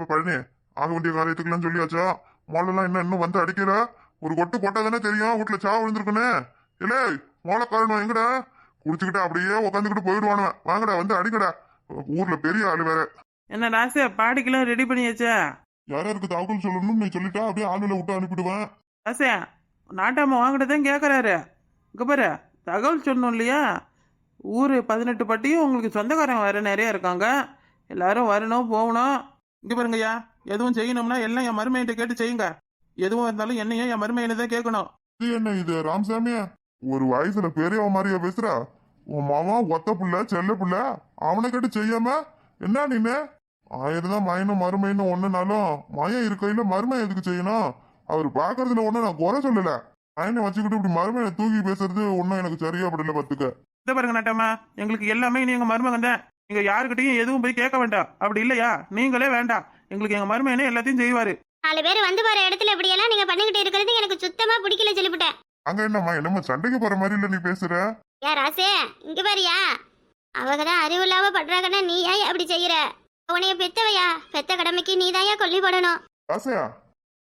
இப்ப பழனி, ஆக வேண்டிய காரியத்துக்கெல்லாம் சொல்லியாச்சா? மோளெல்லாம் இன்னும் வந்து அடிக்கல. ஒரு கொட்டு போட்டா தானே தெரியும் வீட்டுல சாவு விழுந்திருக்குன்னு. இல்ல, மோளை காரணம் எங்கடா? குடிச்சுக்கிட்டு அப்படியே உட்காந்துக்கிட்டு போயிடுவானுவன். வாங்கடா வந்து அடிக்கடா. ஊர்ல பெரிய ஆளு வேற. என்ன ராசு பாடிக்கெல்லாம் ரெடி பண்ணியாச்சா? யாராருக்கு தகவல் சொல்லணும்னு நீ சொல்லிட்டா அப்படியே ஆளுல விட்டு அனுப்பிடுவேன். ராசே, நாட்டாம வாங்கிட்டதான் கேட்குறாரு. இங்க பாரு, தகவல் சொல்லணும் இல்லையா? ஊர் 18 பட்டியும் உங்களுக்கு சொந்தக்காரங்க வேற நிறைய இருக்காங்க. எல்லாரும் வரணும் போகணும். இங்க பாருங்கய்யா, எதுவும் செய்யணும்னா எல்லாம் என் மருமையிட்ட கேட்டு செய்யுங்க. எதுவும் இருந்தாலும் என்னையும் என் மருமையில தான் கேட்கணும். இது என்ன இது ராமசாமி? ஒரு வயசுல பெரியவ மாதிரியா பேசுற? உன் மாமா ஒத்த புள்ள செல்ல புள்ள, அவனை கேட்டு செய்யாம என்ன நீனு? ஆயிரம் தான் மயனும் மருமைன்னு ஒண்ணுனாலும் மயம் இருக்கையில மருமை எதுக்கு செய்யணும்? அவர் பாக்குறதுல ஒண்ணு நான் குறை சொல்லல. மயனை வச்சுக்கிட்டு இப்படி மருமையை தூக்கி பேசுறது ஒன்னும் எனக்கு சரியா படல பாத்துக்க. இதை பாருங்க நாட்டாமா, எங்களுக்கு எல்லாமே நீங்க மருமகன் தான். நீங்க யாருக்கிட்டையும் எதுவும் போய் கேட்க வேண்டாம். அப்படி இல்லையா நீங்களே வேண்டாம். எங்களுக்கு எங்க மருமகனே எல்லாத்தையும் செய்வாரு. 4 பேர் வந்து போற இடத்துல இப்படி எல்லாம் நீங்க பண்ணிக்கிட்டு இருக்கிறது எனக்கு சுத்தமா பிடிக்கல சொல்லிவிட்டேன். அங்க என்னம்மா என்னமோ சண்டைக்கு போற மாதிரி இல்ல நீ பேசுற? யா ராசே, இங்க பாரியா, அவங்கதான் அறிவு இல்லாம பண்றாங்கன்னா நீ ஏன் அப்படி செய்யற? உனைய பெத்தவையா, பெத்த கடமைக்கு நீதாயா கொல்லி போடணும். ராசையா,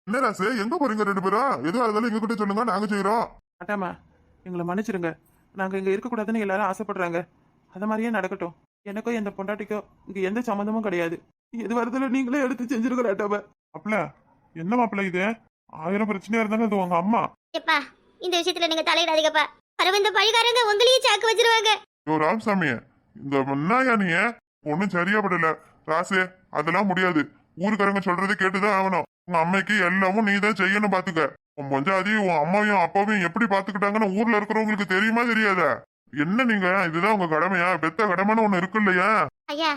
என்ன ராசு, எங்க போறீங்க 2 பேரும்? எதுவா இருந்தாலும் எங்க கிட்ட சொல்லுங்க, நாங்க செய்யறோம். நாட்டாமா, எங்களை மன்னிச்சிருங்க. நாங்க இங்க இருக்கக்கூடாதுன்னு எல்லாரும் ஆசைப்படுறாங்க. அது மாதிரியே நடக்கட்டும். எனக்கோ எந்த பொண்டாட்டிக்கோ இங்க எந்த சம்மந்தமும் கிடையாது. எது வரதுல நீங்களே எடுத்து செஞ்சிருக்க நாட்டாம. மாப்பிள, என்ன மாப்பிள இது? 1000 பிரச்சனையா இருந்தாலும் அது உங்க அம்மா. எப்பா, இந்த விஷயத்துல நீங்க தலையிடாதீங்கப்பா. பரவ இந்த பழிகாரங்க உங்களையும் சாக்கு வச்சிருவாங்க. யோ ராமசாமி, இந்த முன்னாயா நீ ஒன்னும் சரியா படல. ராசு, அதெல்லாம் முடியாது. ஊருக்காரங்க சொல்றதை கேட்டுதான் ஆகணும். உங்க அம்மைக்கு எல்லாமும் நீ தான் செய்யணும் பாத்துக்க. உன் பொஞ்சாதி உன் அம்மாவையும் அப்பாவையும் எப்படி பாத்துக்கிட்டாங்கன்னு ஊர்ல இருக்கிறவங்களுக்கு தெரியுமா தெரியாதா? என்ன நீங்க, இதுதான் உங்க கடமையா? பெத்த கடமைன்னு ஒண்ணு இருக்கு இல்லையா? ஐயா,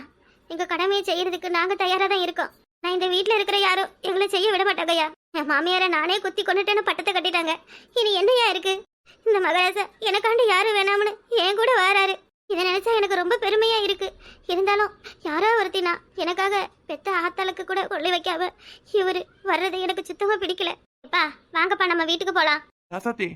எங்க கடமையை செய்யறதுக்கு நாங்க தயாரா தான் இருக்கோம். நான் இந்த வீட்டுல இருக்கிற யாரும் எங்களை செய்ய விட மாட்டாங்க ஐயா. என் மாமியார நானே குத்தி கொண்டுட்டேன்னு பட்டத்தை கட்டிட்டாங்க. இனி என்னையா இருக்கு? இந்த மகராச எனக்காண்டு யாரும் வேணாம்னு என் கூட வாராரு. இதை நினைச்சா எனக்கு ரொம்ப பெருமையா இருக்கு. இருந்தாலும் யாரோ ஒருத்தினா எனக்காக பெத்த ஆத்தாளுக்கு கூட கொள்ளை வைக்காம இவரு வர்றது எனக்கு சுத்தமா பிடிக்கல. எப்பா வாங்கப்பா, நம்ம வீட்டுக்கு போலாம். ராசாத்தி,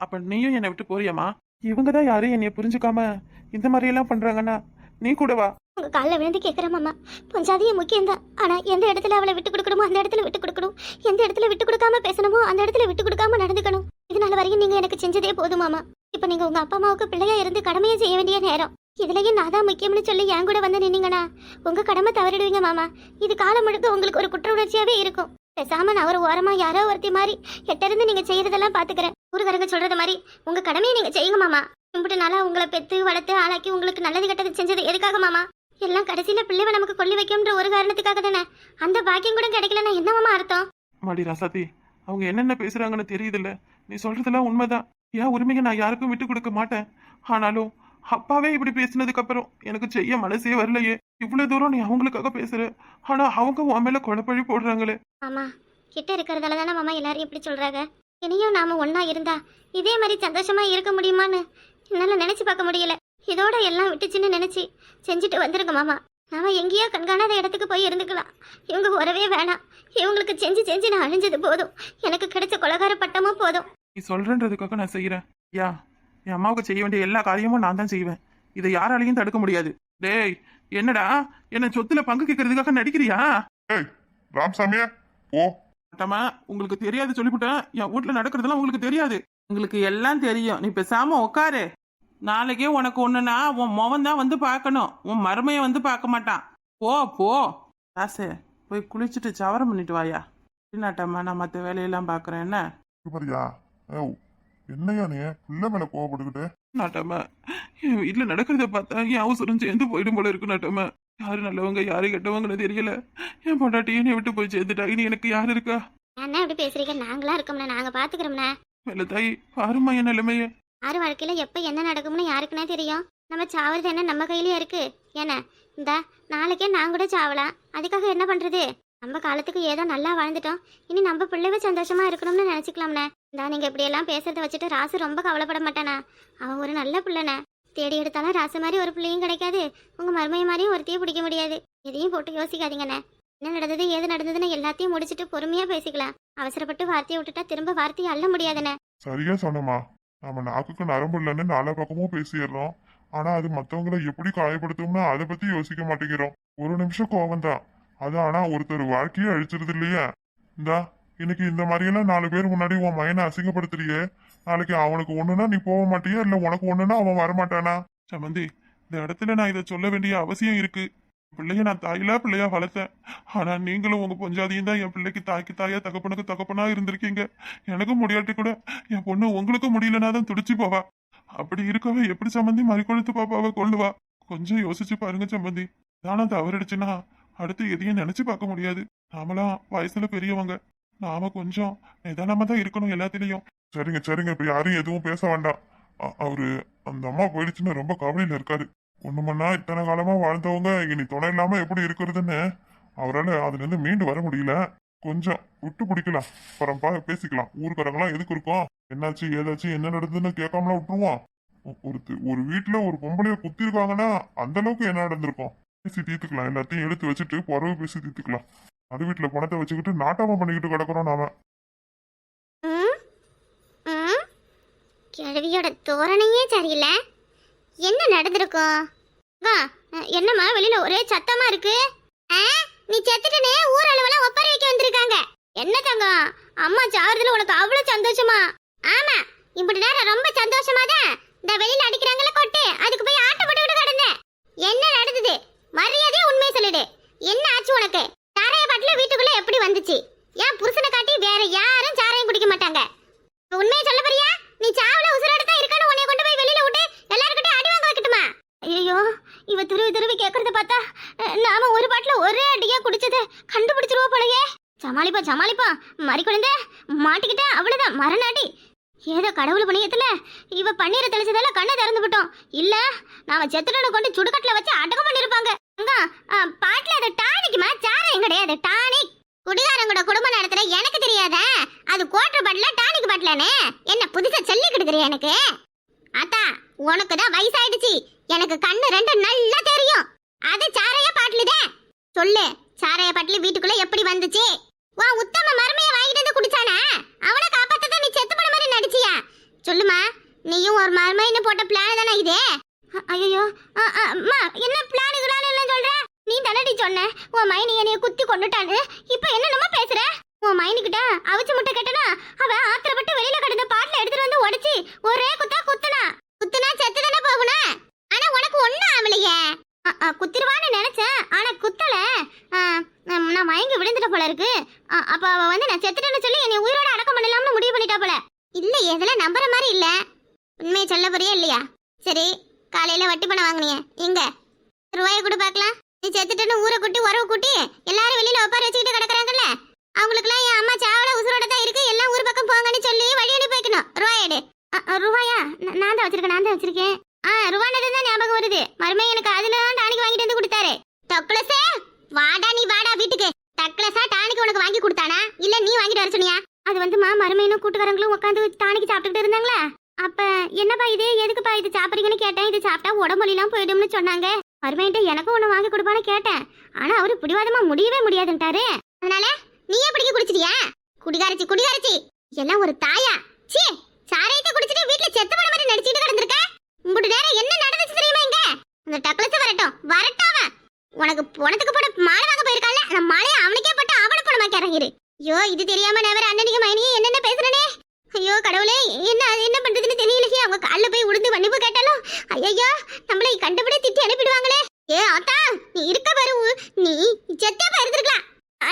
அப்ப நீயும் என்னை விட்டு போறியம்மா? இவங்கதான் யாரும் என்னைய புரிஞ்சுக்காம இந்த மாதிரி எல்லாம் பண்றாங்கன்னா நீ கூட வா. உங்க காலில் விழுந்து கேட்கிறேன் மாமா, பொஞ்சாதியும் முக்கியம்தான். ஆனா எந்த இடத்துல அவளை விட்டு கொடுக்கணுமோ அந்த இடத்துல விட்டு கொடுக்கணும். எந்த இடத்துல விட்டு கொடுக்காம பேசணுமோ அந்த இடத்துல விட்டு கொடுக்காம நடந்துக்கணும். இதனால வரைக்கும் நீங்க எனக்கு செஞ்சதே போதும் மாமா. இப்ப நீங்க உங்க அப்பா அம்மாவுக்கு பிள்ளையா இருந்து கடமையை செய்ய வேண்டிய நேரம். இதுலயும் நான் தான் முக்கியம்னு சொல்லி என் கூட வந்து நின்னீங்கன்னா உங்க கடமை தவறிடுவீங்க மாமா. இது காலம் முழுக்க உங்களுக்கு ஒரு குற்ற உணர்ச்சியாவே இருக்கும். பேசாம நான் ஒரு ஓரமா யாரோ ஒருத்தி மாதிரி எட்டிருந்து நீங்க செய்யறதெல்லாம் பாத்துக்கிறேன். ஊருக்காரங்க சொல்றது மாதிரி உங்க கடமையை நீங்க செய்யுங்க மாமா. கும்பிட்டு நாளா உங்களை பெத்து வளர்த்து ஆளாக்கி உங்களுக்கு நல்லது கெட்டது செஞ்சது எதுக்காக மாமா? எல்லாம் கடைசியில பிள்ளைவை நமக்கு கொல்லி வைக்கும்ன்ற ஒரு காரணத்துக்காக தானே. அந்த பாக்கியம் கூட கிடைக்கலன்னா என்ன மாமா அர்த்தம்? மாடி ராசாத்தி, அவங்க என்னென்ன பேசுறாங்கன்னு தெரியுதுல்ல. நீ சொல்றதெல்லாம் உண்மைதான். என் உரிமையை நான் யாருக்கும் விட்டு கொடுக்க மாட்டேன். ஆனாலும் அப்பாவே இப்படி பேசினதுக்கு அப்புறம் எனக்கு செய்ய மனசே வரலையே. இவ்வளவு தூரம் நீ அவங்களுக்காக பேசுற, ஆனா அவங்க உன் மேல குழப்பழி போடுறாங்களே. மாமா கிட்ட இருக்கிறதால தானே மாமா எல்லாரும் இப்படி சொல்றாங்க. இனியும் நாம ஒன்னா இருந்தா இதே மாதிரி சந்தோஷமா இருக்க முடியுமான்னு என்னால நினைச்சு பார்க்க முடியல. இதோட எல்லாம் விட்டுச்சுன்னு நினைச்சு செஞ்சுட்டு வந்துருங்க மாமா. நாம எங்கேயோ கண்காணாத இடத்துக்கு போய் இருந்துக்கலாம். இவங்க வரவே வேணாம். இவங்களுக்கு செஞ்சு செஞ்சு நான் அழிஞ்சது போதும். எனக்கு கிடைச்ச கொலகார பட்டமும் போதும். நீ சொல்றன்றதுக்காக நான் செய்யறேன். யா, என் அம்மாவுக்கு செய்ய வேண்டிய எல்லா காரியமும் நான் தான் செய்வேன். இதை யாராலையும் தடுக்க முடியாது. டேய், என்னடா என்ன சொத்துல பங்கு கேட்கறதுக்காக நடிக்கிறியா? ஏய் ராமசாமியா, ஓ அட்டமா, உங்களுக்கு தெரியாது சொல்லிவிட்டேன். என் வீட்டுல நடக்கிறதெல்லாம் உங்களுக்கு தெரியாது. உங்களுக்கு எல்லாம் தெரியும். நீ பேசாம உட்காரு. நாளைக்கே உனக்கு ஒண்ணுனா உன் மொவன் தான் வந்து பார்க்கணும். உன் மருமையை வந்து பார்க்க மாட்டான். போ போ ராசு, போய் குளிச்சுட்டு சவரம் பண்ணிட்டு வாயா. நாட்டம்மா, நான் மற்ற வேலையெல்லாம் பார்க்குறேன். என்ன பாரியா? என்னையா நீ பிள்ளை மேல கோவப்பட்டுக்கிட்டு? நாட்டம்மா, என் வீட்டில் நடக்கிறத பார்த்தா என் அவசரம் சேர்ந்து போயிடும் போல இருக்கு நாட்டம்மா. யாரு நல்லவங்க யாரு கெட்டவங்கன்னு தெரியல. என் பொண்டாட்டியும் விட்டு போய் சேர்ந்துட்டா. இனி எனக்கு யாரு இருக்கா? என்ன இப்படி பேசுறீங்க? நாங்களா இருக்கோம்னா நாங்க பாத்துக்கிறோம்னா. மேல தாய் பாருமா என் நிலைமைய. யாரு வாழ்க்கையில எப்ப என்ன நடக்கும்னு யாருக்குன்னே தெரியும். நம்ம சாவது என்ன நம்ம கையிலயே இருக்கு. ஏன்னா இந்த நாளைக்கே நான் கூட சாவலாம். அதுக்காக என்ன பண்றது? நம்ம காலத்துக்கு ஏதோ நல்லா வாழ்ந்துட்டோம். இனி நம்ம பிள்ளைவ சந்தோஷமா இருக்கணும்னு நினைச்சுக்கலாம்ண்ணே. இந்தா நீங்க இப்படி எல்லாம் பேசுறத வச்சுட்டு ராசு ரொம்ப கவலைப்பட மாட்டானா? அவன் ஒரு நல்ல பிள்ளைண்ணே. தேடி எடுத்தாலும் ராசு மாதிரி ஒரு பிள்ளையும் கிடைக்காது. உங்க மருமைய மாதிரியும் ஒருத்தையும் பிடிக்க முடியாது. எதையும் போட்டு யோசிக்காதீங்கண்ணே. என்ன நடந்தது ஏது நடந்ததுன்னு எல்லாத்தையும் முடிச்சுட்டு பொறுமையா பேசிக்கலாம். அவசரப்பட்டு வார்த்தையை விட்டுட்டா திரும்ப வார்த்தையை அள்ள முடியாதுண்ணே. சரியா சொன்னமா. நம்ம நாக்குக்கு நரம்பு இல்லைன்னு நாலா பக்கமும் பேசிடுறோம். ஆனா அது மத்தவங்களை எப்படி காயப்படுத்தும்னா அதை பத்தி யோசிக்க மாட்டேங்கிறோம். ஒரு நிமிஷம் கோவம் தான், அது ஆனா ஒருத்தர் வாழ்க்கையே அழிச்சிருது இல்லையா? இந்தா இன்னைக்கு இந்த மாதிரியெல்லாம் 4 பேர் முன்னாடி உன் மயனை அசிங்கப்படுத்துறியே, நாளைக்கு அவனுக்கு ஒண்ணுனா நீ போக மாட்டியா, இல்ல உனக்கு ஒண்ணுனா அவன் வரமாட்டானா? சமந்தி, இந்த இடத்துல நான் இதை சொல்ல வேண்டிய அவசியம் இருக்கு. பிள்ளைய நான் தாயிலா பிள்ளையா வளர்த்தேன். ஆனா நீங்களும் உங்க பொஞ்சாதியும் தான் என் பிள்ளைக்கு தாய்க்கு தாயா தகப்பனுக்கு தகப்பனா இருந்திருக்கீங்க. எனக்கும் முடியாட்டி கூட என் பொண்ணு உங்களுக்கும் முடியலனா தான் துடிச்சு போவா. அப்படி இருக்கவே எப்படி சம்பந்தி மறிக்கொழுத்து பாப்பாவை கொள்ளுவா? கொஞ்சம் யோசிச்சு பாருங்க சம்பந்தி. தானா தவறிடுச்சுன்னா அடுத்து எதையும் நினைச்சு பார்க்க முடியாது. நாமளாம் வயசுல பெரியவங்க, நாம கொஞ்சம் நிதானமா தான் இருக்கணும் எல்லாத்திலையும். சரிங்க சரிங்க, இப்ப யாரும் எதுவும் பேச வேண்டாம். அவரு அந்த அம்மா போயிடுச்சுன்னு ரொம்ப கவலையில இருக்காரு. ஒண்ணுமன்னா இத்தனை காலமா வாழ்ந்தவங்க இனி துணை இல்லாம எப்படி இருக்கிறதுன்னு அவரால் அதுல இருந்து மீண்டு வர முடியல. கொஞ்சம் விட்டு பிடிக்கலாம், அப்புறம் பேசிக்கலாம். ஊருக்காரங்களாம் எதுக்கு இருக்கோம், என்னாச்சு ஏதாச்சு என்ன நடந்ததுன்னு கேட்காமலாம் விட்டுருவோம். ஒரு வீட்டுல ஒரு பொம்பளைய குத்திருக்காங்கன்னா அந்த அளவுக்கு என்ன நடந்திருக்கும் பேசி தீர்த்துக்கலாம். எல்லாத்தையும் எடுத்து வச்சுட்டு புறவு பேசி தீர்த்துக்கலாம். அது வீட்டுல பணத்தை வச்சுக்கிட்டு நாட்டாம பண்ணிக்கிட்டு கிடக்குறோம் நாம. கிழவியோட தோரணையே சரியில்லை. என்ன நடந்திருக்கும்? என்னம்மா வெளியில ஒரே சத்தமா இருக்கு? நீ செத்துட்டனே ஊர் அளவெல்லாம் ஒப்பாரி வைக்க வந்திருக்காங்க. என்ன தங்கம், அம்மா சாவறதுல உனக்கு அவ்வளவு சந்தோஷமா? ஆமா, இப்படி நேரம் ரொம்ப சந்தோஷமா தான் இந்த வெளியில அடிக்கிறாங்கல்ல கொட்டு, அதுக்கு போய் ஆட்டப்பட்டுக்கிட்டு கிடந்தேன். என்ன நடந்தது? மரியாதையா உண்மையை சொல்லிடு. என்ன ஆச்சு உனக்கு? சாராய பாட்டில வீட்டுக்குள்ள எப்படி வந்துச்சு? ஏன் புருஷனை காட்டி வேற யாரும் சாராயம் குடிக்க மாட்டாங்க. உண்மையை சொல்ல போறியா? நீ சாவல உசுரோட தான் இருக்கணும், உன்னை கொண்டு போய் வெளியில விட்டு எல்லார்கிட்ட அடி வாங்க வைக்கட்டுமா? ஐயோ, இவ திருவி திருவி கேக்குறத பார்த்தா நாம ஒரு பாட்டில ஒரே அடியா குடிச்சதை கண்டுபிடிச்சிருவா போலயே. சமாளிப்பா சமாளிப்பா, மறி குழந்தை மாட்டிக்கிட்ட அவ்வளவுதான் மரணாடி. ஏதோ கடவுள் புண்ணியத்துல இவ பன்னீரை தெளிச்சதால கண்ணை திறந்து விட்டோம். இல்ல நாம செத்துடனை கொண்டு சுடுகட்டில வச்சு அடக்கம் பண்ணிருப்பாங்க. பாட்டில அது டானிக்குமா, சாராயம் கிடையாது, டானிக். குடிகாரங்களோட குடும்பம் நடத்துற எனக்கு தெரியாதா? அது கோட்டர் பாட்டில டானிக் பாட்டிலானே. என்ன புதுசா சொல்லி கொடுக்குறிய எனக்கு? அத்தா, உனக்கு தான் வயசாயிடுச்சு, எனக்கு கண்ணு ரெண்டு நல்லா தெரியும். அது சாராய பாட்டிலுதே. சொல்லு, சாராய பாட்டில் வீட்டுக்குள்ள எப்படி வந்துச்சு? உன் உத்தம மருமையை வாங்கிட்டு வந்து குடிச்சானா? அவனை காப்பாத்ததான் நீ செத்து போன மாதிரி நடிச்சியா? சொல்லுமா, நீயும் ஒரு மருமைன்னு போட்ட பிளான் தானே இது? ஐயோ அம்மா, என்ன பிளான் எல்லாம் சொல்ற? நீ தானடி சொன்ன உன் மைனி என்னைய குத்தி கொண்டுட்டான்னு. இப்ப என்ன நம்ம பேசுற? உன் மைனிக்கிட்ட அவிச்சு முட்டை கேட்டனா அவ ஆத்திரப்பட்டு வெளியில கிடந்த பாட்டில எடுத்துட்டு வந்து உடைச்சி ஒரே குத்தா குத்துனா செத்து தானே போகணும். ஆனா உனக்கு ஒண்ணும் ஆவலையே. குத்திருவான்னு நினைச்சேன், ஆனா குத்தல. நான் மயங்கி விழுந்துட்ட போல இருக்கு. அப்ப அவ வந்து நான் செத்துட்டேன்னு சொல்லி என்னை உயிரோட அடக்கம் பண்ணலாம்னு முடிவு பண்ணிட்டா போல. இல்ல, எதெல்லாம் நம்புற மாதிரி இல்ல. உண்மையை சொல்ல போறியா இல்லையா? சரி, காலையில வட்டி பணம் வாங்கினிய எங்க? ரூபாயை கூட பாக்கலாம். நீ செத்துட்டேன்னு ஊரை கூட்டி உறவு கூட்டி எல்லாரும் வெளியில ஒப்பாரி வச்சுக்கிட்டு கிடக்குறாங்கல்ல, அவங்களுக்குலாம் என் அம்மா சாவல உசுரோட தான் இருக்கு, எல்லாம் ஊர் பக்கம் போங்கன்னு சொல்லி வழி அனுப்பி வைக்கணும். ரூபாயடு. ரூபாயா? நான் தான் வச்சிருக்கேன். ரூபானது தான் ஞாபகம் வருது. மருமை எனக்கு அதுல தான் டானிக் வாங்கிட்டு வந்து கொடுத்தாரு. டக்ளஸே, வாடா நீ வாடா வீட்டுக்கு. டக்ளஸா டானிக் உனக்கு வாங்கி கொடுத்தானா, இல்ல நீ வாங்கிட்டு வர சொன்னியா? அது வந்து மருமையினும் கூட்டுக்காரங்களும் உட்காந்து டானிக் சாப்பிட்டுட்டு இருந்தாங்களா, அப்ப என்னப்பா இது, எதுக்குப்பா இது சாப்பிடுறீங்கன்னு கேட்டேன். இது சாப்பிட்டா உடம்புலாம் போயிடும்னு சொன்னாங்க. மருமையிட்ட எனக்கும் ஒண்ணு வாங்கி கொடுப்பான்னு கேட்டேன். ஆனா அவரு பிடிவாதமா முடியவே முடியாதுன்ட்டாரு. அதனால நீயே பிடிக்க குடிச்சிட்டியா? குடிகாரச்சி எல்லாம் ஒரு தாயா? சீ, சாராயத்தை குடிச்சிட்டு வீட்டுல செத்து போன மாதிரி நடிச்சிட்டு கிடந்திருக்க. உங்கள்கிட்ட நேரம் என்ன நடந்துச்சு தெரியுமா? இங்க அந்த டக்ளஸ் வரட்டாவ உனக்கு பணத்துக்கு போட மாலை வாங்க போயிருக்கால, அந்த மாலையை அவனுக்கே போட்டு அவனை பணமா கிறங்கிரு. ஐயோ, இது தெரியாம நான் வேற அண்ணனிக்கு மைனியே என்னென்ன பேசுறனே. ஐயோ கடவுளே, என்ன பண்றதுன்னு தெரியலையே. அவங்க காலில் போய் உடுந்து மன்னிப்பு கேட்டாலும் ஐயோ நம்மளை கண்டுபிடி திட்டி அனுப்பிடுவாங்களே. ஆத்தா, நீ இருக்க பாரு, நீ செத்தே போயிருந்துருக்கலாம்.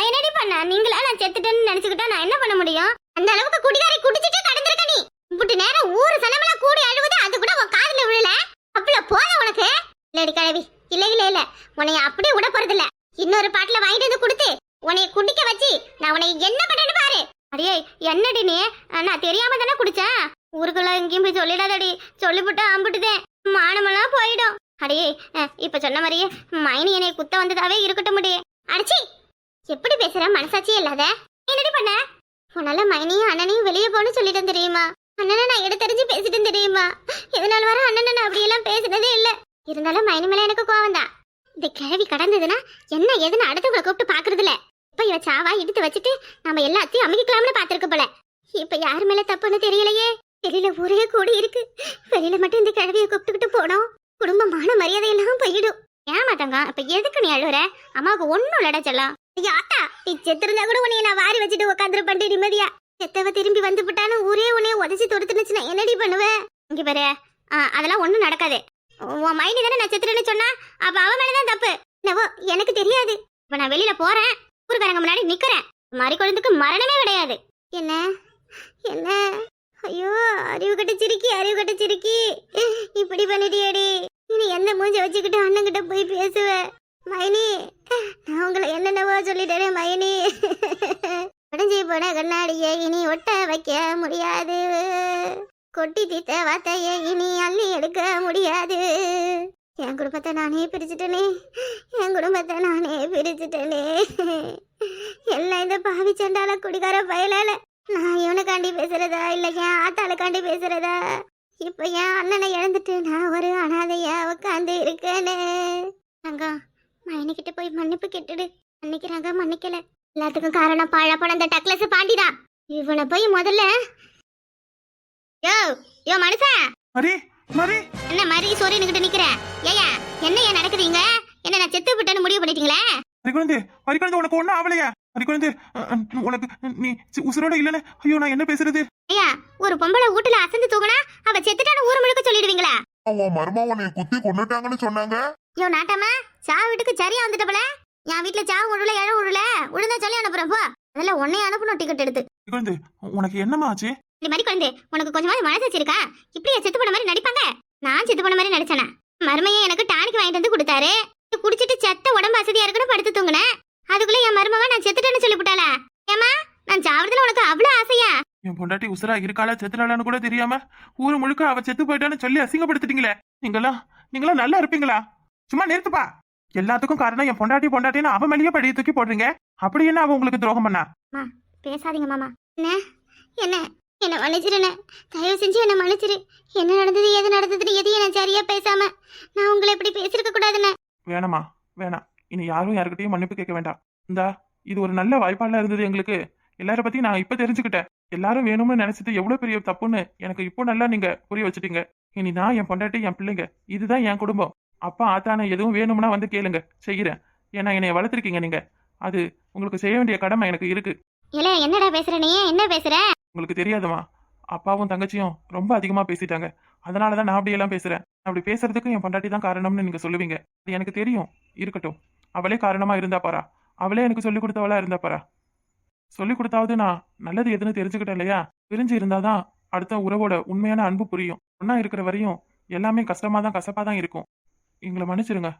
என்னடி பண்ண? நீங்களா நான் செத்துட்டேன்னு நினைச்சுக்கிட்டா நான் என்ன பண்ண முடியும்? அந்த அளவுக்கு குடிகாரி குடிச்சிட்டே கடந்திருக்க நீ. இப்படி நேரம் ஊரு சனமெல்லாம் கூடி அழுவுது, அது கூட உன் காதுல விழல. அப்பல போத உனக்கு. இல்லடி கிழவி, இல்ல உன்னைய அப்படியே விட போறதில்ல. இன்னொரு பாட்டில வாங்கிட்டு வந்து கொடுத்து உன்னைய குடிக்க வச்சு நான் உன்னை என்ன பண்ணேன்னு பாரு. அடியே, என்னடி நீ? நான் தெரியாம தானே குடிச்சேன். ஊருக்குள்ள எங்கேயும் போய் சொல்லிடாதடி, சொல்லிவிட்டு அம்பிட்டுதேன், மானமெல்லாம் போயிடும். அடியே, இப்ப சொன்ன மாதிரியே மைனி என்னை குத்த வந்ததாவே இருக்கட்டும் முடியே. அடிச்சி, எப்படி பேசுற? மனசாட்சியே இல்லாத. என்னடி பண்ண? உன்னால மைனியும் அண்ணனையும் வெளியே போன்னு சொல்லிட்டேன் தெரியுமா? அண்ணனை நான் எடுத்தறிஞ்சு பேசிட்டேன் தெரியுமா? இதனால வர அண்ணனை நான் அப்படியெல்லாம் பேசினதே இல்ல. இருந்தாலும் மைனி மேல எனக்கு கோவம் தான். இந்த கிழவி கடந்ததுன்னா என்ன ஏதுன்னு அடுத்தவங்களை கூப்பிட்டு பாக்குறது இல்ல. இப்ப இவ சாவா இழுத்து வச்சுட்டு நம்ம எல்லாத்தையும் அமைக்கலாம்னு பாத்துருக்க போல. இப்ப யாரு மேல தப்புன்னு தெரியலையே. வெளியில ஊரே கூடி இருக்கு, வெளியில மட்டும் இந்த கிழவியை கூப்பிட்டுக்கிட்டு போனோம், குடும்பமான மரியாதை எல்லாம் போயிடும். ஏமாட்டாங்க. இப்ப எதுக்கு நீ அழுவுற? அம்மாவுக்கு ஒண்ணும் இல்லடா செல்லம். ஐயா ஆத்தா, நீ செத்திருந்தா கூட உன்னைய நான் வாரி வச்சுட்டு உட்காந்துருப்பேன் நிம்மதியா. செத்தவ திரும்பி வந்து விட்டாலும் ஊரே உன்னைய உதச்சி தொடுத்துனுச்சுன்னா என்னடி பண்ணுவேன்? இங்க பாரு, அதெல்லாம் ஒண்ணும் நடக்காது. உன் மைனி தானே நான் செத்துறேன்னு சொன்னா, அப்ப அவ மேலதான் தப்பு. என்னவோ எனக்கு தெரியாது. இப்ப நான் வெளியில போறேன், ஊருக்காரங்க முன்னாடி நிக்கிறேன். மாறி குழந்தைக்கு மரணமே கிடையாது. என்ன என்ன? ஐயோ, அறிவு கட்ட சிரிக்கி இப்படி பண்ணிட்டியேடி. இனி எந்த மூஞ்ச வச்சுக்கிட்டு அண்ணங்கிட்ட போய் பேசுவேன்? மைனி, நான் உங்களை என்னென்னவோ சொல்லிட்டேனே மைனி. உடஞ்சி போன கண்ணாடியை இனி ஒட்ட வைக்க முடியாது. கொட்டி தீத்த வார்த்தையை இனி அள்ளி எடுக்க முடியாது. என் குடும்பத்தை நானே பிரிச்சுட்டேனே, என் குடும்பத்தை நானே பிரிச்சுட்டேனே. எல்லாம் இந்த பாவி சண்டால குடிகார பயலால. நான் இவனுக்காண்டி பேசுறதா இல்ல என் ஆத்தாளுக்காண்டி பேசுறதா? இப்ப என் அண்ணனை இழந்துட்டு நான் ஒரு அனாதையா உட்காந்து இருக்கேனே. தங்கம், மைனிக்கிட்ட போய் மன்னிப்பு கேட்டுடு. மன்னிக்கிறாங்க, மன்னிக்கல. எல்லாத்துக்கும் காரணம் பாழப்போன அந்த டக்ளஸ் பாண்டிதான். இவனை போய் முதல்ல. யோ யோ மனுஷா, மரி மரி என்ன மாதிரி சோரினுக்கிட்டு நிக்கிறேன்? ஏயா என்ன ஏன் நடக்குறீங்க? என்ன நான் செத்து விட்டேன்னு முடிவு பண்ணிட்டீங்களே? மறிக்குழந்தை உனக்கு ஒண்ணும் ஆவலையா? மறிக்குழந்தை, உனக்கு நீ உசுரோட இல்லன்னு ஐயோ நான் என்ன பேசுறது? ஐயா, ஒரு பொம்பளை வீட்டுல அசந்து தூங்கினா அவ செத்துட்டான்னு ஊர் முழுக்க சொல்லிடுவீங்களா? உன் மருமாவனை குத்தி கொண்டுட்டாங்கன்னு சொன்னாங்க. யோ நாட்டாமா, சாவு வீட்டுக்கு சரியா வந்துட்டப்பல. என் வீட்டுல சாவு உருள இழ உருள உழுந்தா சொல்லி அனுப்புறேன் போ. அதெல்லாம் உன்னைய அனுப்பணும் டிக்கெட் எடுத்து. மறிக்குழந்தை, உனக்கு என்னமா ஆச்சு? இந்த மாதிரி குழந்தை, உனக்கு கொஞ்சமாவது மனசாச்சு இருக்கா? இப்படியே செத்து போன மாதிரி நடிப்பாங்க? நான் செத்து போன மாதிரி நடிச்சேனா? மருமையை எனக்கு டானிக் வாங்கிட்டு வந்து கொடுத்தாரு. குடிச்சிட்டு செத்த உடம்பு அசதியா இருக்குன்னு படுத்து தூங்குனேன். அதுக்குள்ள என் மருமவ நான் செத்துட்டேன்னு சொல்லி விட்டாளா? ஏமா, நான் சாவறதுல உனக்கு அவ்வளவு ஆசையா? என் பொண்டாட்டி உசுரா இருக்காளா செத்துறாளான்னு கூட தெரியாம ஊரு முழுக்க அவ செத்து போயிட்டான்னு சொல்லி அசிங்கப்படுத்திட்டீங்களே. நீங்களா நல்லா இருப்பீங்களா? சும்மா நிறுத்துப்பா. எல்லாத்துக்கும் காரணம் என் பொண்டாட்டி பொண்டாட்டின்னு அவ மேலேயே படியை தூக்கி போடுறீங்க. அப்படி என்ன அவ உங்களுக்கு துரோகம் பண்ணா? பேசாதீங்க மாமா. என்ன என்ன என்ன மன்னிச்சிருன, தயவு செஞ்சு என்ன மன்னிச்சிரு. என்ன நடந்தது ஏது நடந்ததுன்னு எதையும் நான் சரியா பேசாம நான் உங்களை இப்படி பேசிருக்க கூடாதுன்னு. வேணாமா, வேணாம். இனி யாரும் யாருக்கிட்டையும் மன்னிப்பு கேட்க வேண்டாம். இந்தா, இது ஒரு நல்ல வாய்ப்பால இருந்தது எங்களுக்கு. எல்லார பத்தி நான் இப்ப தெரிஞ்சுக்கிட்டேன். எல்லாரும் வேணும்னு நினைச்சது எவ்வளவு பெரிய தப்புன்னு எனக்கு இப்போ நல்லா நீங்க புரிய வச்சுட்டீங்க. இனி நான் என் பொண்டாட்டி என் பிள்ளைங்க இதுதான் என் குடும்பம். அப்பா ஆத்தான எதுவும் வேணும்னா வந்து கேளுங்க, செய்யறேன். ஏன்னா என்னைய வளர்த்துருக்கீங்க நீங்க. அது உங்களுக்கு செய்ய வேண்டிய கடமை எனக்கு இருக்கு. இல்ல என்னடா பேசுற நீ? என்ன பேசுற? உங்களுக்கு தெரியாதுமா, அப்பாவும் தங்கச்சியும் ரொம்ப அதிகமா பேசிட்டாங்க. அதனாலதான் நான் அப்படியெல்லாம் பேசுறேன். அப்படி பேசுறதுக்கு என் பொண்டாட்டி தான் காரணம்னு நீங்க சொல்லுவீங்க. அது எனக்கு தெரியும். இருக்கட்டும், அவளே காரணமா இருந்தா பாரா. அவளே எனக்கு சொல்லி கொடுத்தவளா இருந்தா பாரா. சொல்லி கொடுத்தாவது நான் நல்லது எதுன்னு தெரிஞ்சுக்கிட்டேன் இல்லையா? பிரிஞ்சு இருந்தாதான் அடுத்த உறவோட உண்மையான அன்பு புரியும். ஒன்னா இருக்கிற வரையும் எல்லாமே கசப்பா தான் இருக்கும். எங்களை மன்னிச்சிருங்க.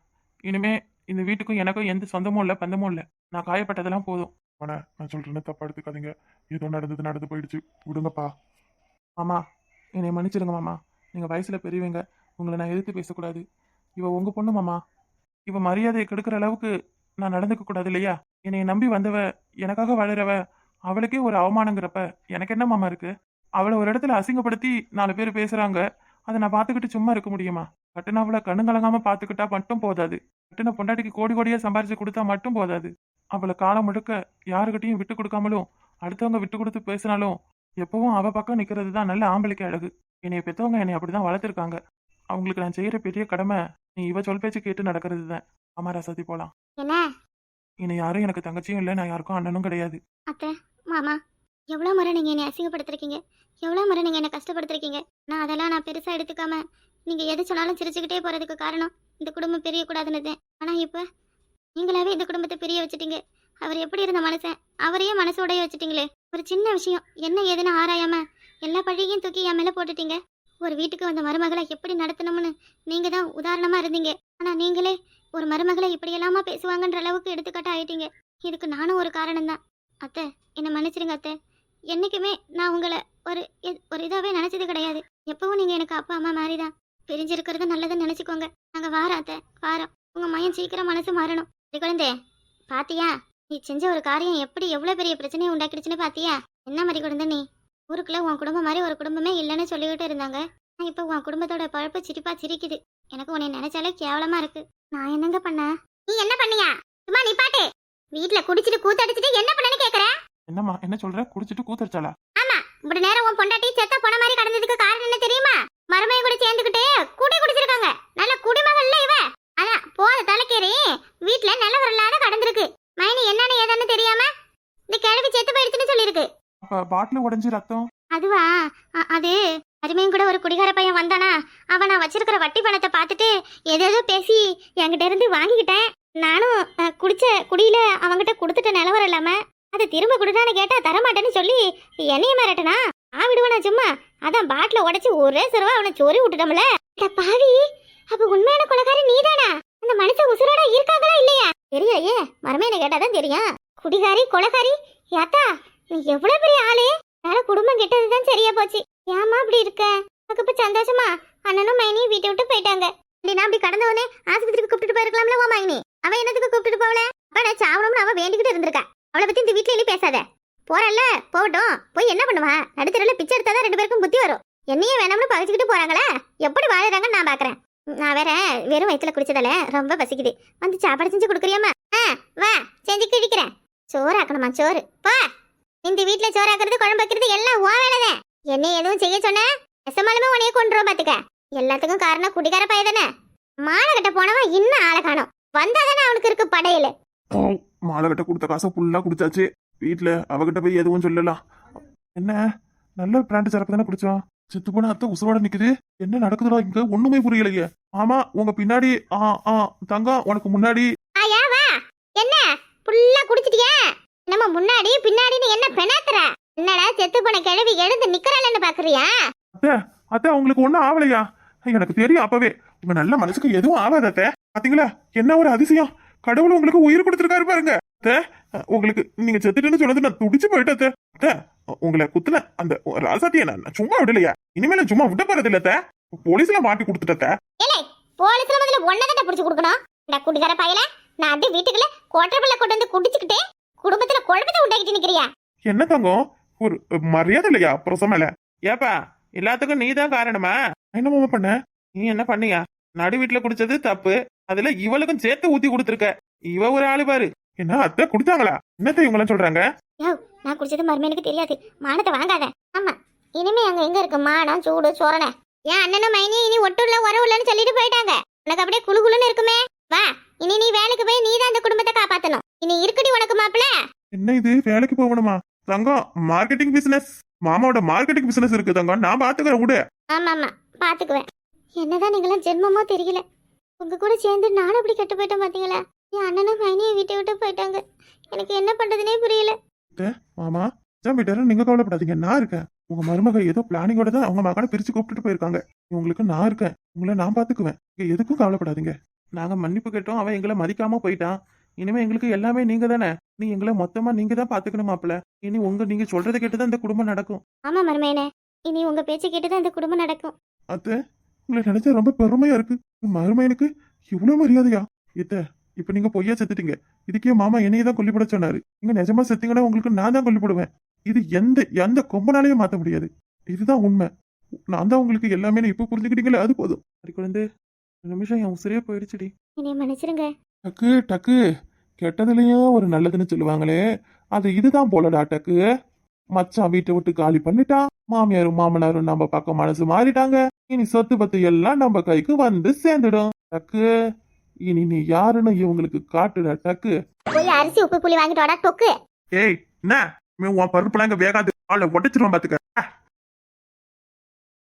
இனிமே இந்த வீட்டுக்கும் எனக்கும் எந்த சொந்தமும் இல்ல, பந்தமும் இல்ல. நான் காயப்பட்டதெல்லாம் போதும். நான் சொல்றேன்னு தப்பா எடுத்துக்காதீங்க. ஏதோ நடந்து போயிடுச்சு, விடுங்கப்பா. மாமா, என்னை மன்னிச்சிருங்க மாமா. நீங்க வயசுல பெரியவங்க, உங்களை நான் எதிர்த்து பேசக்கூடாது. இவ உங்க பொண்ணு மாமா. இவ மரியாதையை கெடுக்கிற அளவுக்கு நான் நடந்துக்க கூடாது இல்லையா? என்னை நம்பி வந்தவ, எனக்காக வாழறவ, அவளுக்கே ஒரு அவமானங்கிறப்ப எனக்கு என்ன மாமா இருக்கு? அவளை ஒரு இடத்துல அசிங்கப்படுத்தி 4 பேர் பேசுறாங்க. அதை நான் பார்த்துக்கிட்டு சும்மா இருக்க முடியுமா? கட்டுன அவளை கண்ணுங்கலங்காம பார்த்துக்கிட்டா மட்டும் போதாது. கட்டுன பொண்டாட்டிக்கு கோடி கோடியா சம்பாரிச்சு கொடுத்தா மட்டும் போதாது. அவளை காலம் முழுக்க யாருக்கிட்டையும் விட்டு கொடுக்காமலும் அடுத்தவங்க விட்டு கொடுத்து பேசினாலும் எப்பவும் அவ பக்கம் நிக்கிறது தான் நல்ல ஆம்பளைக்கு அழகு. என்னைய பெற்றவங்க என்னை அப்படிதான் வளர்த்துருக்காங்க. அவங்களுக்கு நான் செய்யற பெரிய கடமை நீ இவ சொல் பேச்சு கேட்டு நடக்கிறது தான். ஆமா ராசாத்தி, போலாம். என்னை யாரும் எனக்கு தங்கச்சியும் இல்லை, நான் யாருக்கும் அண்ணனும் கிடையாது. அத்தை, மாமா, எவ்வளவு முறை நீங்க என்னை அசிங்கப்படுத்திருக்கீங்க, எவ்வளவு முறை நீங்க என்னை கஷ்டப்படுத்திருக்கீங்க. நான் அதெல்லாம் நான் பெருசா எடுத்துக்காம நீங்க எது சொன்னாலும் சிரிச்சுக்கிட்டே போறதுக்கு காரணம் இந்த குடும்பம் பிரிய கூடாதுன்னு. ஆனா இப்ப நீங்களாவே இந்த குடும்பத்தை பிரிய வச்சுட்டீங்க. அவர் எப்படி இருந்த மனுஷன், அவரையே மனசோடைய வச்சுட்டீங்களே. ஒரு சின்ன விஷயம் என்ன ஏதுன்னு ஆராயாம எல்லா பழியையும் தூக்கி என் மேல போட்டுட்டீங்க. ஒரு வீட்டுக்கு வந்த மருமகளை எப்படி நடத்தணும்னு நீங்க தான் உதாரணமா இருந்தீங்க. ஆனா நீங்களே ஒரு மருமகளை இப்படி எல்லாமா பேசுவாங்கன்ற அளவுக்கு எடுத்துக்காட்ட ஆயிட்டீங்க. இதுக்கு நானும் ஒரு காரணம் தான். அத்தை, என்னை மன்னிச்சிருங்க அத்தை. என்னைக்குமே நான் உங்களை ஒரு இதாவே நினைச்சது கிடையாது. எப்பவும் நீங்க எனக்கு அப்பா அம்மா மாதிரிதான். பிரிஞ்சிருக்கிறது நல்லதுன்னு நினைச்சுக்கோங்க. நாங்க வாரோம் அத்தை, வாரோம். உங்க மையம் சீக்கிரம் மனசு மாறணும். குழந்தை, பாத்தியா நீ செஞ்ச ஒரு காரியம் எப்படி எவ்வளவு பெரிய பிரச்சனையை உண்டாக்கிடுச்சுன்னு பாத்தியா? என்ன மாதிரி குழந்தை நீ? ஊருக்குள்ள உன் குடும்பம் மாதிரி ஒரு குடும்பமே இல்லைன்னு சொல்லிக்கிட்டு இருந்தாங்க. நான் இப்ப உன் குடும்பத்தோட பழப்பு சிரிப்பா சிரிக்குது. எனக்கு உன்னை நினைச்சாலே கேவலமா இருக்கு. நான் என்னங்க பண்ண? நீ என்ன பண்ணியா? சும்மா நீ பாட்டு வீட்டுல குடிச்சிட்டு கூத்தடிச்சிட்டு என்ன பண்ணனு கேக்குற? என்னம்மா என்ன சொல்ற? குடிச்சிட்டு கூத்தடிச்சாளா? ஆமா, இப்படி நேரம் உன் பொண்டாட்டி செத்த போன மாதிரி கடந்ததுக்கு காரணம் என்ன தெரியுமா? மருமையை கூட சேர்ந்துக்கிட்டு குடிச்சிருக்காங்க. நல்ல குடிமகள் இல்ல இவ. அதான் போத தலைக்கேறி வீட்டுல நிலவரலாத கடந்திருக்கு. மைனி என்னன்னு ஏதான்னு தெரியாம இந்த கிழவி செத்து போயிடுச்சுன்னு சொல்லியிருக்கு. அப்ப பாட்டில் உடைஞ்சு ரத்தம். அதுவா அது அருமையும் கூட ஒரு குடிகார பையன் வந்தானா, அவன் நான் வச்சிருக்கிற வட்டி பணத்தை பார்த்துட்டு ஏதேதோ பேசி என்கிட்ட இருந்து வாங்கிக்கிட்டேன். நானும் குடிச்ச குடியில அவன்கிட்ட கொடுத்துட்ட நிலவரம் இல்லாம அதை திரும்ப கொடுத்தான்னு கேட்டா தரமாட்டேன்னு சொல்லி என்னைய மிரட்டனா. நான் விடுவேனா சும்மா? அதான் பாட்டில உடைச்சு ஒரே சிறுவா அவனை சொறி விட்டுட்டோம்ல. பாவி, அப்ப உண்மையான கொலைகாரி நீதானா? அந்த மனுஷன் உசுரோட இருக்காங்களா இல்லையா தெரியலையே. மரமேன கேட்டாதான் தெரியும். குடிகாரி கொலைகாரி யாத்தா, நீ எவ்வளவு பெரிய ஆளு. வேற குடும்பம் கெட்டதுதான் சரியா போச்சு. ஏமா அப்படி இருக்க? உனக்கு இப்ப சந்தோஷமா? அண்ணனும் மைனியும் வீட்டை விட்டு போயிட்டாங்க. இல்லைனா அப்படி கடந்தவனே ஆஸ்பத்திரிக்கு கூப்பிட்டு போயிருக்கலாம்ல உன் மைனி. அவன் என்னத்துக்கு கூப்பிட்டு போகல? அப்ப நான் சாவணும்னு அவன் வேண்டிக்கிட்டு இருந்திருக்கா. அவளை பத்தி இந்த வீட்டுல எல்லாம் பேசாத. போறல்ல போகட்டும். போய் என்ன பண்ணுவா? நடுத்தரில் பிச்சை எடுத்தாதான் 2 பேருக்கும் புத்தி வரும். என்னையே வேணாம்னு பகிச்சுக்கிட்டு போறாங்களே, எப்படி வாழுறாங்கன்னு நான் பாக்குறேன். நான் வேற வெறும் வயிற்றுல குடிச்சதால ரொம்ப பசிக்குது. வந்து சாப்பாடு செஞ்சு கொடுக்குறியாமா? வா செஞ்சு கிழிக்கிறேன். சோறு ஆக்கணுமா? சோறு போ. இந்த வீட்டுல சோறு ஆக்குறது குழம்பு வைக்கிறது எல்லாம் ஓ வேலைதான். என்ன எதுவும் செய்ய சொன்ன நெசமாலுமே உனையே கொண்டுரும் பாத்துக்க. எல்லாத்துக்கும் காரணம் குடிகார பையதானே. மாலை கட்ட போனவன் இன்னும் ஆளை காணோம். வந்தாதானே அவனுக்கு இருக்கு படையில. மாலை கட்ட கொடுத்த காசை ஃபுல்லா குடிச்சாச்சு. வீட்டுல அவகிட்ட போய் எதுவும் சொல்லலாம். என்ன நல்ல பிராண்ட் சரக்கு தானே குடிச்சோம். செத்து போன அத்தை உசுரோட நிக்குது. என்ன நடக்குதுடா இங்க? ஒண்ணுமே புரியலையே. ஆமா, உங்க பின்னாடி தங்கம் உனக்கு முன்னாடி. ஆயா வா. என்ன புல்லா குடிச்சிட்டியா? நம்ம முன்னாடி பின்னாடின்னு என்ன பெணாத்துற? என்னடா செத்து போன கிழவி எழுந்து நிக்கறாளன்னு பாக்குறியா? அத்தை அத்தை உங்களுக்கு ஒண்ணும் ஆவலையா? எனக்கு தெரியும் அப்பவே உங்க நல்ல மனசுக்கு எதுவும் ஆகாத அத்தை. பாத்தீங்களா என்ன ஒரு அதிசயம். கடவுள் உங்களுக்கு உயிர் கொடுத்துருக்காரு பாருங்க. அத்தை உங்களுக்கு நீங்க செத்துட்டுன்னு சொன்னது நான் துடிச்சு போயிட்டேன் அத்தை. அத்தை உங்களை குத்துன அந்த ராசாத்திய நான் சும்மா விடலையா? இனிமேல சும்மா விட போறது இல்ல அத்தை. போலீஸ்ல மாட்டி கொடுத்துட்டே. ஏலே போலீஸ்ல முதல்ல ஒன்னதான புடிச்சு கொடுக்கணும். இந்த குடிகார பையல நான் அப்படியே வீட்டுக்குள்ள கோட்டர்பல்ல கொண்டு வந்து குடிச்சுக்கிட்டே குடும்பத்துல குழப்பத்தை உண்டாக்கிட்டு நிக்கிறியா? என்ன தங்கம் ஒரு மரியாதை இல்லையா பிரசம் மேல? ஏப்பா எல்லாத்துக்கும் நீ தான் காரணமா? என்ன மாமா பண்ண? நீ என்ன பண்ணியா? நடு வீட்டுல குடிச்சது தப்பு. அதுல இவளுக்கும் சேர்த்து ஊத்தி கொடுத்துருக்க. இவ ஒரு ஆளு பாரு. என்ன அத்தை குடிச்சாங்களா? என்னத்தை இவங்களாம் சொல்றாங்க? நான் குடிச்சது மருமேனுக்கு தெரியாது. மானத்தை வாங்காத. ஆமா, இனிமே அங்க எங்க இருக்கு மானம் சூடு சோரணை? ஏன் அண்ணனும் மைனி இனி ஒட்டுள்ள உறவுலன்னு சொல்லிட்டு போயிட்டாங்க. உனக்கு அப்படியே குளு குளுன்னு இருக்குமே. வா, இனி நீ வேலைக்கு போய் நீ தான் அந்த குடும்பத்தை காப்பாத்தணும். இனி இருக்குடி உனக்கு மாப்பிள. என்ன இது வேலைக்கு போகணுமா? தங்கம் மார்க்கெட்டிங் பிசினஸ், மாமாவோட மார்க்கெட்டிங் பிசினஸ் இருக்கு தங்கம். நான் பாத்துக்கிறேன் விடு. ஆமா ஆமா பாத்துக்குவேன். என்னதான் நீங்களாம் ஜென்மமோ தெரியல. உங்க கூட சேர்ந்து நானும் அப்படி கெட்டு போயிட்டேன் பாத்தீங்களா? என் அண்ணனும் மைனியும் வீட்டை விட்டு போயிட்டாங்க. எனக்கு என்ன பண்றதுனே புரியல. மாமா வீட்டாரும் நீங்க கவலைப்படாதீங்க, நான் இருக்கேன். உங்க மருமக ஏதோ பிளானிங்கோட தான் அவங்க மகனை பிரிச்சு கூப்பிட்டு போயிருக்காங்க. உங்களுக்கு நான் இருக்கேன். உங்களை நான் பாத்துக்குவேன். எதுக்கும் கவலைப்படாதீங்க. நாங்க மன்னிப்பு கேட்டோம், அவன் எங்களை மதிக்காம போயிட்டான். இனிமே எங்களுக்கு எல்லாமே நீங்க தானே. நீ எங்களை மொத்தமா நீங்க தான் பாத்துக்கணும் மாப்பிள்ள. இனி நீங்க சொல்றதை கேட்டுதான் இந்த குடும்பம் நடக்கும். ஆமா மருமேனே, இனி உங்க பேச்சு கேட்டுதான் இந்த குடும்பம் நடக்கும். அத்தை உங்களை நினைச்சா ரொம்ப பெருமையா இருக்கு. மருமையனுக்கு இவ்வளவு மரியாதையா? இப்ப நீங்க பொய்யா செத்துட்டீங்க. இதுக்கே மாமா என்னையே தான் கொல்லிப்பட சொன்னாரு. நீங்க நிஜமா செத்தீங்கன்னா உங்களுக்கு நான் தான் கொல்லிப்படுவேன். இது எந்த கொம்பனாலேயும் மாத்த முடியாது. இதுதான் உண்மை. நான் தான் உங்களுக்கு எல்லாமே இப்ப புரிஞ்சுக்கிட்டீங்களே, அது போதும். குழந்தை நிமிஷம் என் உசிரியே போயிடுச்சுடி. என்னைய மன்னிச்சிருங்க. டக்கு டக்கு கெட்டதுலயும் ஒரு நல்லதுன்னு சொல்லுவாங்களே, அது இதுதான் போலடா. டக்கு மச்சான் வீட்டை விட்டு காலி பண்ணிட்டான். மாமியாரும் மாமனாரும் நம்ம பக்கம் மனசு மாறிட்டாங்க. இனி சொத்து பத்து எல்லாம் நம்ம கைக்கு வந்து சேர்ந்துடும். டக்கு இனி நீ யாருன்னு இவங்களுக்கு காட்டுடா. டக்கு போய் அரிசி உப்பு புளி வாங்கிட்டு வாடா டொக்கு. ஏய் என்ன உன் பருப்புலாம் இங்க வேகாது. ஆளை உடைச்சிருவான் பாத்துக்க.